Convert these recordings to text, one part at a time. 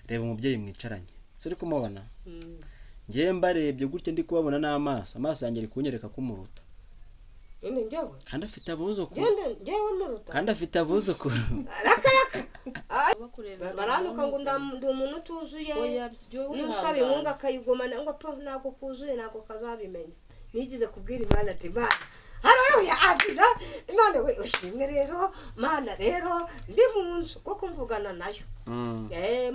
reba umubyeyi mwicaranye suri kumubona ngiye mbarebye gutya ndi kubabona n'amaso yanjye ari kunyereka ko umuruta kandi afite abuzukuru kandi afite abuzukuru baranuka ngo ndi umuntu utuzuye n'usaba inkunga akayigumana ngo po ntabwo kuzuye ntabwo kazabimenya nigize kubwira Imana ati Mana haleluya abira Imana we ushimwe rero Mana rero ndi mu nzu kuko mvugana nayo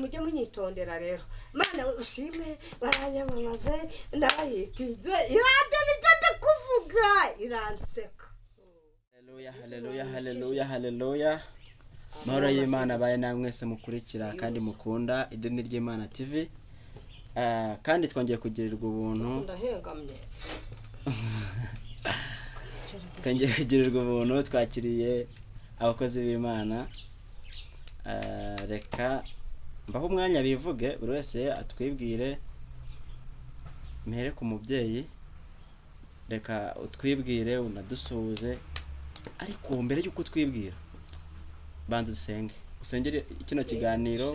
mujye munyitondera rero Mana we ushimwe baranyamamaze ndabayitize iradebitete kuvuga iranseka haleluya mahoro y'Imana baye namwese mukurikira kandi mukunda idini ry'Imana TV kandi twongeye kugirirwa ubuntu ndahengamye kangiye kugirirwa ubuntu twakiriye abakozi b'Imana reka mbaho umwanya bivuge buri wese atwibwire mere ku mubyeyi reka utwibwire unadusuhuze ariko mbere y'uko twibwira bantu usengere kino kiganiro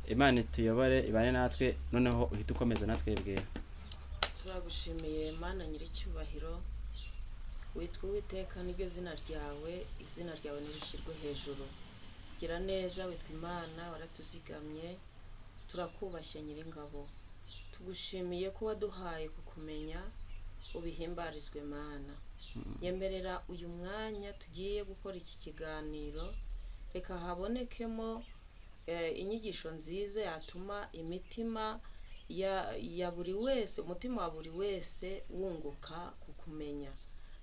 Imana ituyobore ibane natwe noneho uhita ukomeza natwebwira. Turagushimiye Mana nyiricyubahiro witwa Uwiteka niryo zina ryawe izina ryawe nirishirwe hejuru gira neza witwa Imana waratuzigamye turakubashye nyiringabo tugushimiye ko waduhaye kukumenya ubihimbarizwe Mana yemerera uyu mwanya tugiye gukora iki kiganiro reka habonekemo inyigisho nziza yatuma imitima ya buri wese umutima wa buri wese wunguka kukumenya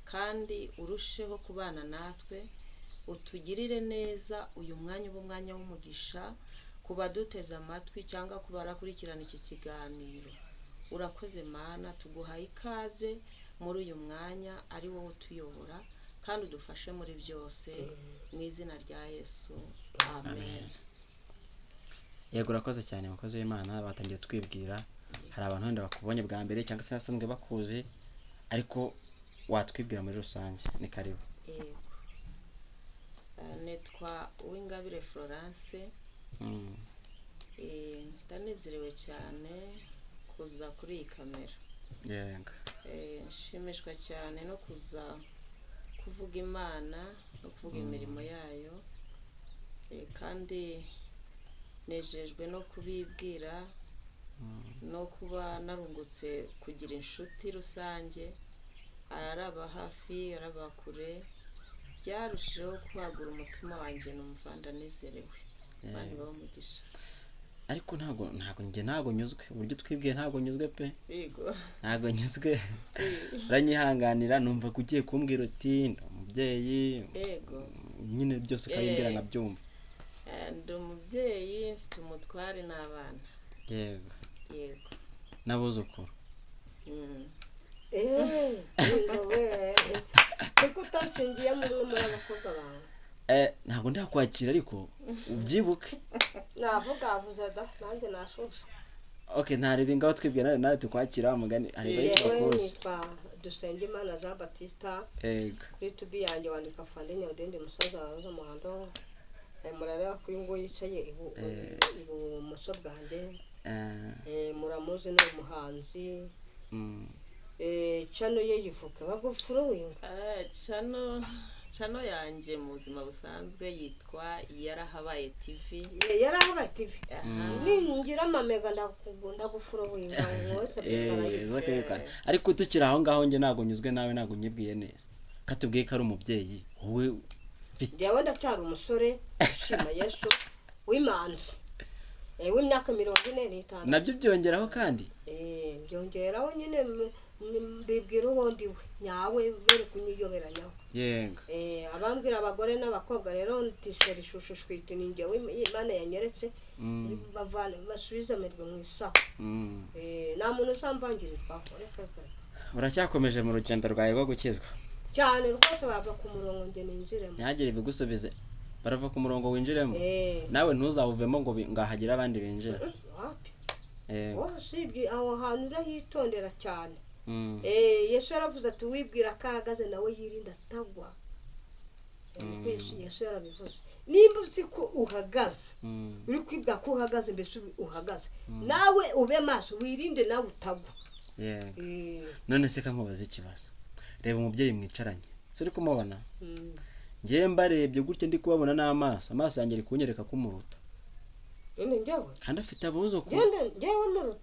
kandi urusheho kubana natwe utugirire neza uyu mwanya ubumwanya w'umugisha kuba duteze amatwi cyangwa kubarakurikirana iki kiganiro urakoze Mana tuguhaye ikaze muri uyu mwanya ari wowe utuyobora kandi udufashe muri byose mu izina rya Yesu amen. Yego urakoze cyane mukozi w'Imana batangiye twibwira hari abantu wenda bakubonye bwa mbere cyangwa se basanzwe bakuzi ariko watwibwira muri rusange ni karibu. Yego netwa Uwingabire Florence ndanezerewe cyane kuza kuri iyi kamera. Yego nshimishwa cyane no kuza kuvuga Imana no kuvuga imirimo yayo kandi nejejwe no kubibwira no kuba narungutse kugira inshuti rusange araba hafi araba kure byarushijeho kwagura umutima wanjye numva ndanezerewe bani bamugisha ariko ntago nyuzwe uburyo twibwiye ntago nyuzwe pe yego ntago nyuzwe uranyihanganira numva kugiye kumbwira uti umubyeyi yego nyine byose kabimbwira nkabyumva ndi umubyeyi mfite umutware n'abana yego n'abuzukuru kuko utanshingiye muri abakobwa bawe ntabwo ndakwakira ariko ubyibuke navugavuze da nanjye nashusha ntarebe ngaho twibwira nawe tukwakira umugani areba yitwakuze Dusengimana Jean Baptiste kuri tubi yanjye wandika Fandine Odende musaza waza muhando murareba ko ngo yicaye ibumoso bwanjye muramuzi no umuhanzi chano ye yivuka bagufuro winga chano yanjye mu buzima busanzwe yitwa Yarahabaye TV Yarahabaye TV ningira mamega ndagufuro winga wose ariko tukira aho ngaho nge nago nyuzwe nawe nago nyibwiye neza katubwiye ko ari umubyeyi wowe Ndiyawe ndacyari umusore ushima Yesu w'imanzi w'imyaka 45 nabyo byongeraho kandi byongeraho nyine mbibwira ubundi we nyawe bere kunyiyoberanyaho yego abambwira abagore n'abakobwa rero ntishera ishusho shwite ninjye Imana yanyeretse bavana basubiza amerwe mu isaho nta muntu uzamvangirirwa reka uracyakomeje mu rugendo rwawe rwo gukizwa cyane rwose bava ku murongo nge ninjiremo ntihagire ibigusubize barava ku murongo winjiremo nawe ntuzawuvemo ngo ngahagira abandi binjira sibye aho hantu urahitondera cyane Yesu yaravuze ati wibwira ko ahagaze nawe yirinda atagwa Yesu yarabivuze nimba uzi ko uhagaze uri kwibwa ko uhagaze mbese uhagaze nawe ube maso wirinde nawe utagwa. None se kankubaza ikibazo, reba umubyeyi mwicaranye suri kumubona, ngiye mbarebye gutya ndi kubabona n'amaso yanjye ari kunyereka ko umuruta kandi afite abuzukuru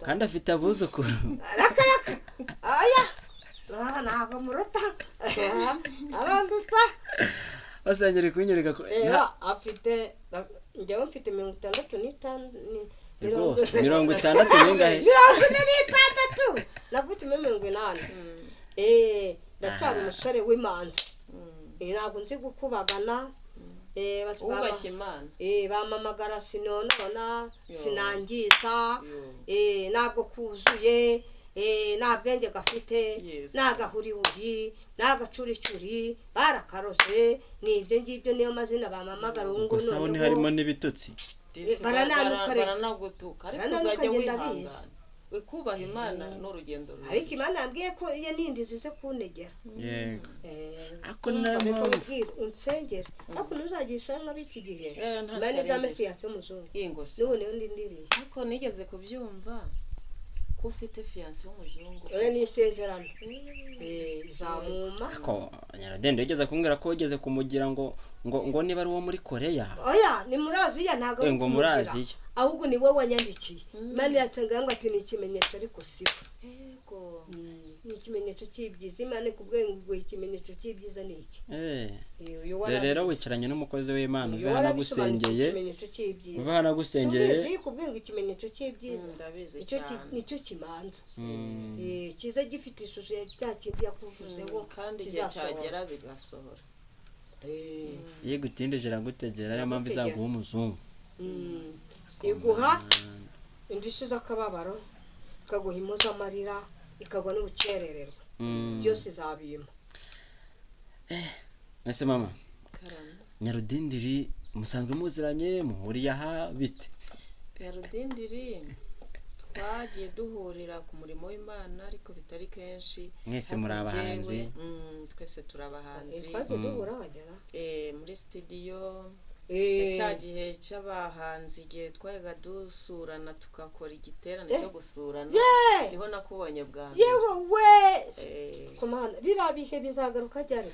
kandi afite abuzukuru raka aya ntago muruta aranduta basangere kunyereka ko afite njyewe mfite 65 rwose 60 n'ingahe 66 navutse 80 ndacyari umusore w'imanzi ntabwo nzi gukubagana ubashye Imana bamamagara sinonona sinangiza ntabwo kuzuye nta bwenge gafite n'agahuriwuri n'agacuricuri barakarose n'ibyo ngibyo niyo mazina bamamagara ubu ngubu gusa ni harimo n'ibitutsi baranagutuka ariko uzajya wihangana wikubaha Imana n'urugendo rwe ariko Imana yambwiye ko iyo nindi zize kunegera yego ako naramubwira unsengera ako nuzagisha nk'abiki gihe Imana izamefye yacu muzungu ingose none ndindiriye ariko nigeze kubyumva ko ufite fiance w'umuzungu ni isezerano zamuma ko Nyaradende yigeze kumbwira ko yigeze kumugira ngo niba ari uwo muri Korea oya ni muri Aziya ntago ngo muri Aziya ahubwo ni wowe wanyandikiye Imana yacenga ngo ati ni ikimenyetso ariko siko yego ni ikimenyetso cy'ibyiza Imana kubwengo ikimenyetso cy'ibyiza ni iki rero wicaranye n'umukozi w'Imana uvana gusengeye uvana gusengeye kubwengo ikimenyetso cy'ibyiza nicyo kimanza kiza gifite ishusho ya kindi yakuvuzeho kandi igihe cyagera bigasohora yego utindije ragutegera ari mpamvu izaguha umuzungu iguha indishyi z'akababaro ikaguha impozamarira ikagwa n'ubukerererwa byose izabima ese mama Nyarudindiri musanzwe muziranye muhuriye aha bite? Nyarudindiri twagiye duhurira ku murimo w'Imana ariko bitari kenshi mwese muri abahanzi twese turabahanzi twagiye duhura hagera muri studio cya gihe cy'abahanzi igihe twayaga dusurana tukakora igiterane cyo gusurana niho nakubonye bwa mbere yewe we kumana birabihe bizagaruka ryari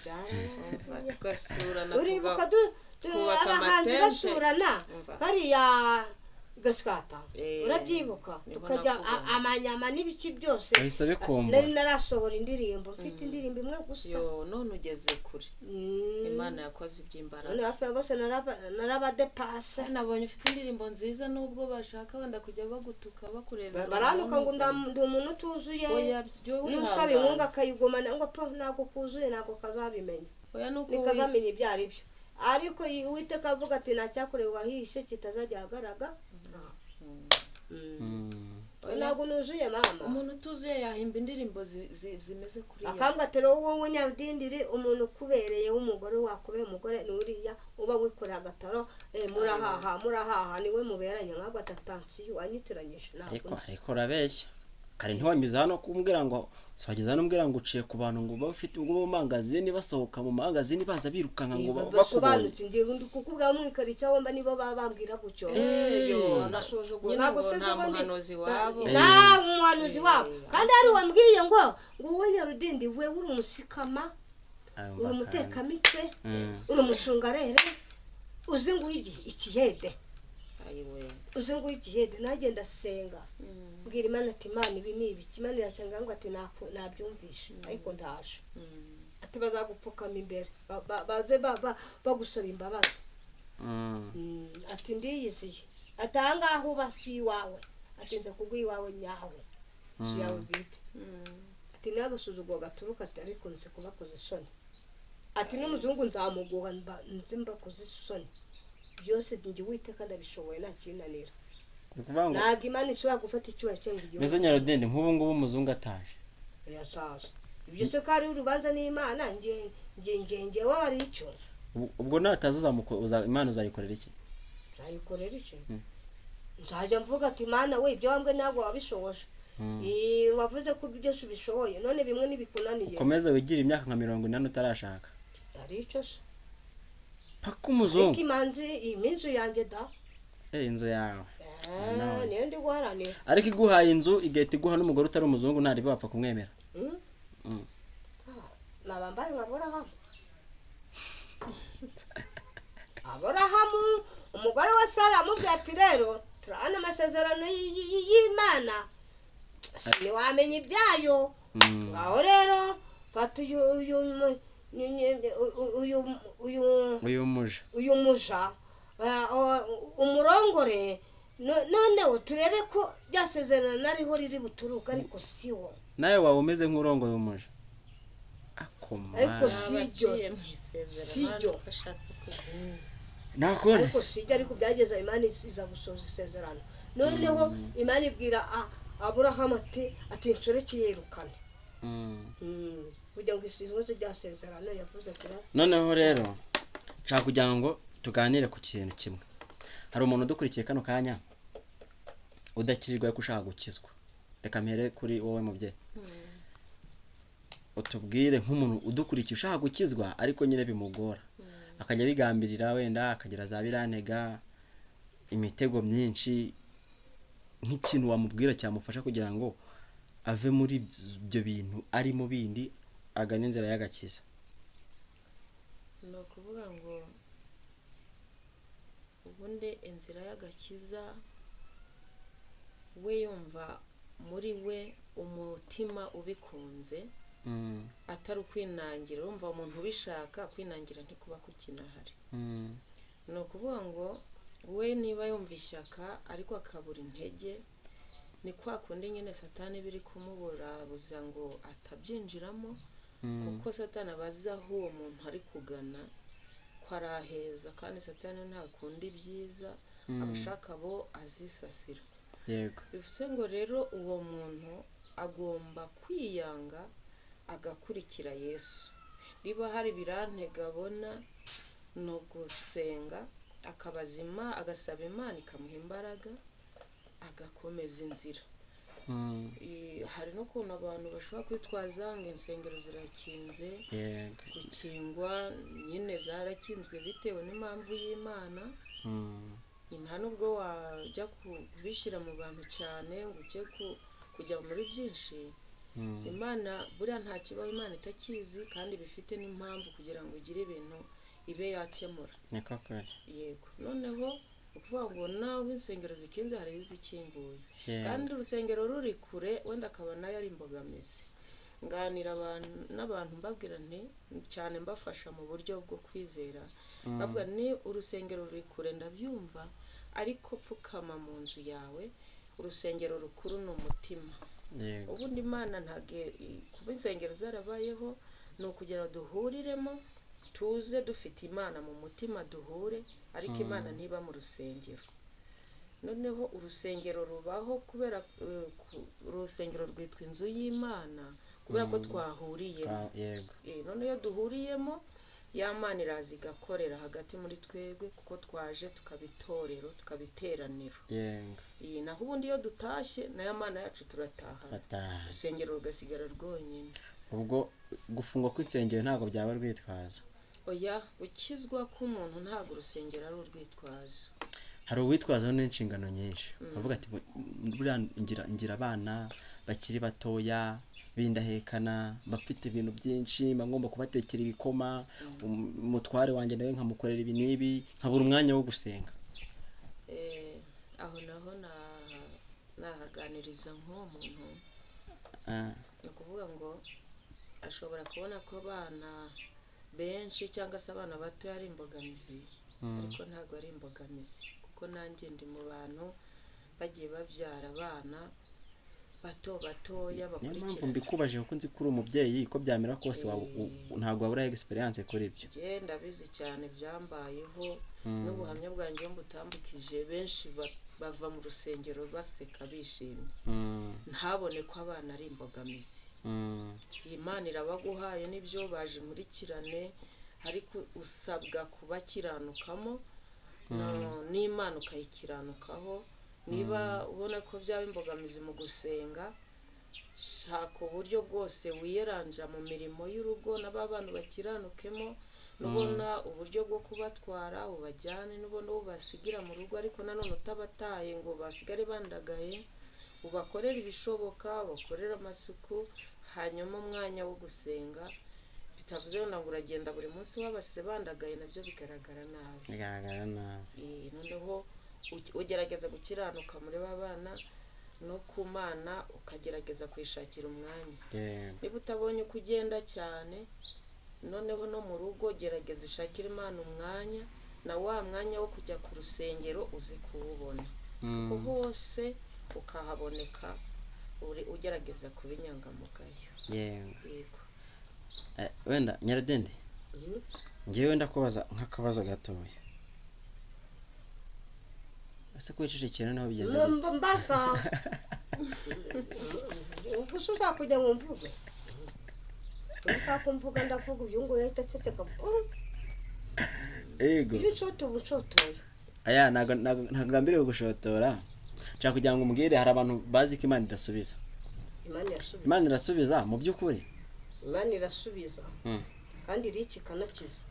tugasurana uribuka abahanzi basurana kariya gaskata urabyibuka tukajya amanyama n'ibiki byose nari narasohora indirimbo mfite indirimbo imwe gusa none ugeze kure Imana yakoze iby'imbaraga none hafi rwose narabadepasa nabonye ufite indirimbo nziza nubwo bashaka wenda kujya bagutuka bakureba baranuka ngo ndi umuntu utuzuye n'usaba inkunga akayigumana ngo po ntabwo kuzuye ntabwo kazabimenya nikazamenya ibyo ari byo ariko Uwiteka avuga ati nacyakorewe wahishe kitazajya ahagaragara ntabwo nuzuye mama umuntu utuzuye yahimba indirimbo zimeze kuri akamgatero wowe Nyarudindiri umuntu ukubereye w'umugore wakubeye umugore n'uriya uba wikorera agataro murahaha niwe muberanye nk'abwo atatansiyo wanyitiranyije ariko urabeshya kare ntiwanyuze hano kumbwira ngo swageza hano mbwira ngo uciye ku bantu ngo bafite ubwo mangazini basohoka mu mangazini baza birukanka ngo basobanutse ngiye kukubwa mwikari cyawo mba nibo babambwira gucyo ntabwo nta muhanuzi wabo kandi ari wambwiye ngo wowe Nyarudindi we uri umusikama uri umutekamitwe uri umushungarere uzi ngo ikihede uzi ngo igihede nagenda senga mbwira Imana ati Imana ibi ni ibiki Imana iracanga ngo ati nabyumvishe ariko ndaje ati bazagupfukama imbere baze bagusaba imbabazi ati ndiyiziye atanga aho basi wawe atinze kugwa iwawe nyawe si yawe bwite ati nagasuzugwa gaturuka ati ariko nse kubakoze isoni ati n'umuzungu nzamuguha nzimbakoze isoni byose ngi Uwiteka ndabishoboye nta kinanira ntabwo Imana ishobora gufata icyuya cyo ngo mbese Nyarudindi nk'ubu ngubu umuzungu ataje yasaza ibyo se kari urubanza n'Imana nge wari icyo ubwo nataza Imana uzayikorera iki nzajya mvuga ati Imana we ibyo wambwe ntabwo wabishoboje wavuze ko byose ubishoboye none bimwe nibikunaniye ukomeze wigira imyaka nka 40 utarashaka ari icyo se paka umuzungu ariko imanzi inzu yanjye da inzu yawe niyo ndi guharanira ariko iguhaye inzu igahita iguha n'umugore utari umuzungu ntari bapfa kumwemera nabambaye nka Aburahamu umugore wa Sara amubwira ati rero turabona amasezerano y'Imana ntiwamenya ibyayo ngaho rero fata uyu muja umurongore noneho turebe ko ryasezerano ariho riri buturuka ariko siwo nawe waba umeze nk'urongoye umuja ariko sijyo nakone ariko sijyo ariko byageza Imana iza gusoza isezerano noneho Imana ibwira Aburahamu ati nshoreke yirukane kugira ngo isizoze ryasezerano yavuze kira. Noneho rero nshaka kugira ngo tuganire ku kintu kimwe. Hari umuntu udukurikiye kano kanya udakirirwa ko ushaka gukizwa. Reka mpere kuri wowe mubyeyi. Utubwire nk'umuntu udukurikiye ushaka gukizwa ariko nyine bimugora. Akajya bigambirira wenda akagira za birantega imitego myinshi nk'ikintu wamubwira cyamufasha kugira ngo ave muri ibyo bintu ari mu bindi agana inzira y'agakiza. No kuvuga ngo ubundi inzira y'agakiza we yumva muri we umutima ubikunze atari ukwinangira. Urumva umuntu ubishaka kwinangira ntikuba kukinahari. No kuvuga ngo we niba yumva ishyaka ariko akabura intege ni kwa kundi nyine Satani biri kumuburabuza ngo atabyinjiramo kuko Satani abaza aho uwo muntu ari kugana ko araheza kandi Satani nta kundi byiza abashaka bo azisasira. Yego. Bivuze ngo rero uwo muntu agomba kwiyanga agakurikira Yesu. Niba hari birantega abona no gusenga akabazima agasaba Imana ikamuha imbaraga agakomeza inzira. Hari no kuntu abantu bashobora kwitwaza ngo insengero zirakinze. Gukingwa nyine zarakinzwe bitewe n'impamvu y'Imana. Nta nubwo wajya kubishyira mu bantu cyane ngo uke kujya muri byinshi. Imana buriya nta kibaho Imana itakizi kandi bifite n'impamvu kugira ngo ugire ibintu ibe yakemura. Yego. Noneho ukuvuga ngo naho insengero zikinze hari izikinguye kandi urusengero ruri kure wenda akaba nayo ari imbogamizi. Nganira n'abantu mbabwira nti cyane mbafasha mu buryo bwo kwizera bavuga ni urusengero ruri kure ndabyumva ariko pfukama mu nzu yawe. Urusengero rukuru ni umutima. Ubundi Imana ntage kuba insengero zarabayeho ni ukugira ngo duhuriremo tuze dufite Imana mu mutima duhure ariko Imana ntiba mu rusengero. Noneho urusengero rubaho kubera urusengero rwitwa inzu y'Imana kubera ko twahuriyemo. None iyo duhuriyemo ya Mana iraza igakorera hagati muri twebwe kuko twaje tukabitorero tukabiteraniro. Naho ubundi iyo dutashye na ya Mana yacu turataha urusengero rugasigara rwonyine. Ubwo gufungwa kw'insengero ntabwo byaba rwitwazo. Oya, ukizwa k'umuntu ntabwo urusengero ari urwitwazo. Hari uwitwazo n'inshingano nyinshi. Bavuga ati buriya ngira abana bakiri batoya bindahekana bafite ibintu byinshi ngomba kubatekera ibikoma umutware wanjye nawe nkamukorera ibi nibi nkabura umwanya wo gusenga. Aho naho nahaganiriza nk'uwo muntu. Ni ukuvuga ngo ashobora kubona ko abana benshi cyangwa se abana bato ari imbogamizi ariko ntabwo ari imbogamizi kuko nanjye ndi mu bantu bagiye babyara abana batoya bakurikira. Niyo mpamvu mbikubaje kuko nzi kuri umubyeyi ko byamera kose ntabwo wabura experience kuri ibyo. Ndabizi cyane byambayeho n'ubuhamya bwanjye mbutambukije benshi bava mu rusengero baseka bishimye ntabone ko abana ari imbogamizi. Imana irabaguhaye n'ibyo baje muri kirane ariko usabwa kubakiranukamo n'Imana ukayikiranukaho. Niba ubona ko byaba imbogamizi mu gusenga shaka uburyo bwose wiyeranja mu mirimo y'urugo n'abantu bakiranukemo nubona uburyo bwo kubatwara ubajyane nubona ubasigira mu rugo ariko nanone utabataye ngo basigare bandagaye ubakorera ibishoboka bakorera amasuku hanyuma umwanya wo gusenga bitavuze ngo uragenda buri munsi wabasize bandagaye nabyo bigaragara nabi noneho ugerageza gukiranuka muri babana no kumana ukagerageza kwishakira umwanya niba utabonye uko ugenda cyane noneho no mu rugo gerageza ushakire Imana umwanya na wa mwanya wo kujya ku rusengero uzi kuwubona kuko hose ukahaboneka ugerageza kuba inyangamugayo yego wenda Nyaradende ngewe ndakubaza nk'akabazo gatoya ese kwicecekera naho bigenze mbasa ubwo uzakujya mu mvugo uzakumvuga ndavuga uyu ngo yahita aceceka ego ubucotoye aya ntagambiriwe gushotora nshaka kugira ngo umbwire hari abantu bazi ko Imana idasubiza Imana irasubiza mu by'ukuri Imana irasubiza kandi riki kanakiza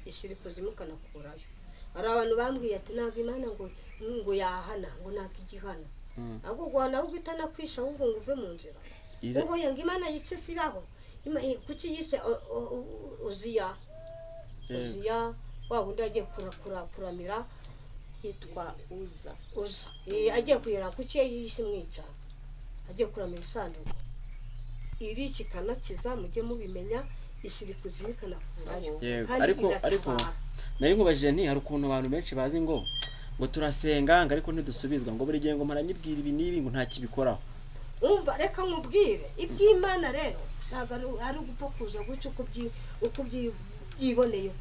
ishyira ikuzimu kanakurayo hari abantu bambwiye ati ntabwo Imana ngo yahana ngo ntabwo igihana ahubwo guhana ahubwo itanakwisha ahubwo ngo uve mu nzira ubwo ngo Imana yice sibaho kuki yise uziya wa wundi agiye kuramira hitwa uza agiye kuyira kuki yise mwica agiye kuramira isanduku iri kikanakiza mujye mubimenya ishyira ikuzimu kanakurayo ariko nari nkubajije nti hari ukuntu abantu benshi bazi ngo turasenga ngo ariko ntidusubizwa ngo buri gihe ngo mparanyibwira ibi n'ibi ngo nta kibikoraho umva reka nkubwire iby'Imana rero ntabwo ari ugupfa kuza guca uko byiboneye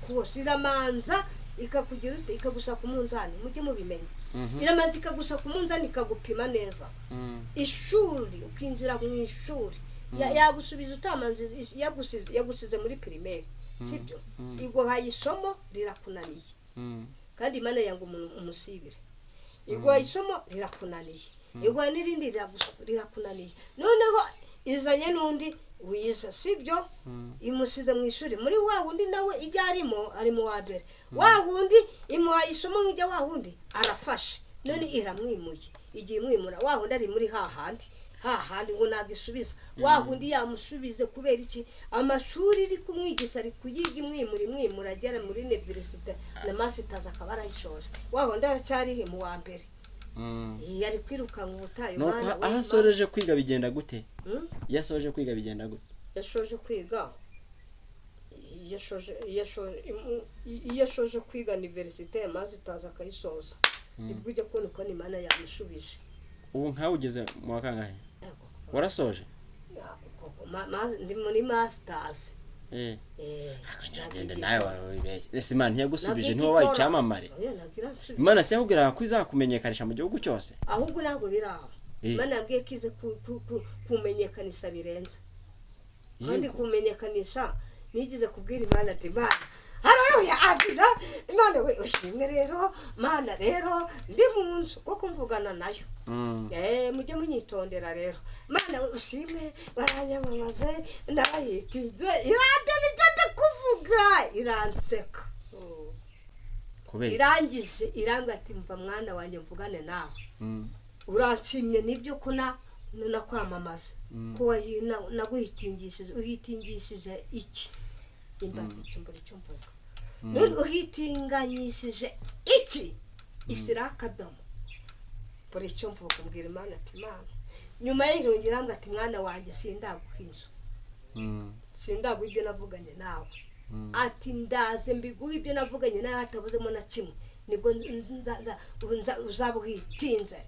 kose iramanza ikakugira ute ikagusa ku munzani mujye mubimenya iramanza ikagusa ku munzani ikagupima neza ishuri ukinjira mu ishuri yagusubiza utamanze yagusize muri primaire sibyo iguhaye isomo rirakunaniye kandi Imana yanga umusibire iguhaye isomo rirakunaniye iguhaye n'irindi rirakunaniye noneho izanye n'undi wiza sibyo imusize mu ishuri muri wa wundi nawe ijya ari mu wa mbere wa wundi imuhaye isomo nk'ijya wa wundi arafashe none iramwimuye igiye imwimura wa wundi ari muri hahandi ngo nagisubiza wa wundi yamusubize kubera iki amashuri iri kumwigisha ari kuyiga imwimura agera muri university na masters akaba arayishoje wa wundi aracyari mu wa mbere yari kwirukanka ubutayu Mana aho asoreje kwiga bigenda gute yasoje kwiga bigenda gute yashoje kwiga yashoje kwiga university masters akayisoza nibwo ujya kubona uko Imana yamushubije ubu nkawe ugeze mu wa kangahe warasoje ndi muri masters akanyagenda nawe waribeshye ese Imana ntiyagusubije ntiwo wayicyamamare Imana se yakubwira ko izakumenyekanisha mu gihugu cyose ahubwo ntabwo biraho Imana yabwiye ko ize kumenyekanisha birenze kandi kumenyekanisha nigize kubwira Imana ati Mana haleluya abira none we ushimwe rero Mana rero ndi mu nzu kuko mvugana nayo mujye munyitondera rero Mana ushimwe baranyamamaze ndayitinze irandenite kuvuga iranseka kubera irangije irambwa ati mva mwana wanjye mvugane nawe uranshimye nibyo ko nakwamamaza ko uhitingishije iki imbazi cyumbura cyo mvuga none uhitinganyishije iki isira akadomo buri cyo mvuga mbwira Imana ati Mana nyuma y'irongera mbwa ati mwana wanjye sindaguhinja sindagu ibyo navuganye nawe ati ndaze mbiguha ibyo navuganye nawe hatabuzemo na kimwe nibwo uzabuhitinze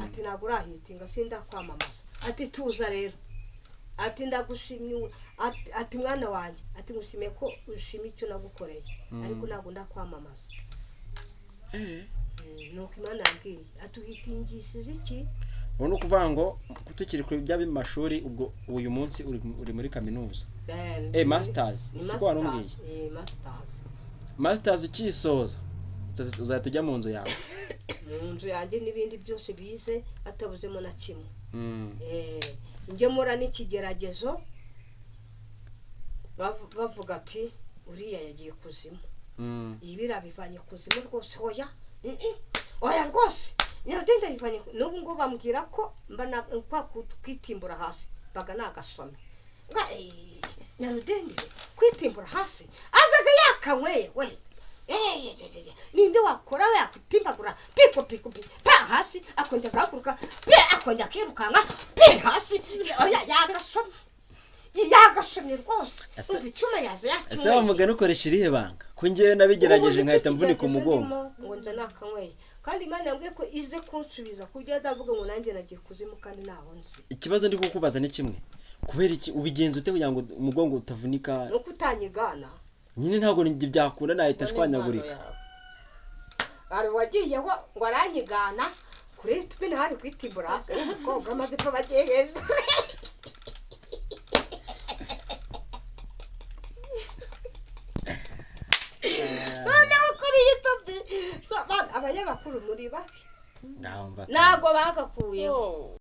ati ntabwo urahitinga sindakwamamaza ati tuza rero ati ndagushimye ati mwana wanjye ati ngushimiye ko ushimye icyo nagukoreye ariko ntabwo ndakwamamaza nuko Imana yabwiye atuhitingishije iki ubona ukuvuga ngo tukiri kuri by'amashuri ubwo uyu munsi uri muri kaminuza masters siko warumbwiye masters ukisoza uzahita ujya mu nzu yawe mu nzu yanjye n'ibindi byose bize atabuzemo na kimwe njye mura n'ikigeragezo bavuga ati uriya yagiye kuzimu ibira bivanye kuzimu rwose oya oya rwose nyadinde bivanye n'ubu ngo bambwira ko mbana kwa kwitimbura hasi baga nagasome nyarudende kwitimbura hasi azaga yakanyweye we ninde wakora we yakwitimbagura piko pa hasi akongera gakuruka pe akongera kirukanka pe hasi oya yagasomye rwose umva icyuma yaza yacyuye ese wamugana ukoresha irihe banga ko njyewe nabigerageje nkahita mvunika umugongo ngo nza nakanyweye kandi Imana yambwiye ko ize kunsubiza kubyo azavuga ngo nanjye nagiye kuzimu kandi naho nzi ikibazo ndi kukubaza ni kimwe kubera iki ubigenza ute kugira ngo umugongo utavunika no kutanyigana nyine ntabwo byakunda nahita shwanyagurika ari wagiyeho ngo aranyigana kuri tubine hari kwitimbura hasi umukobwa amaze ko bageheza abanyamakuru muri babi ntabwo bagakuyeho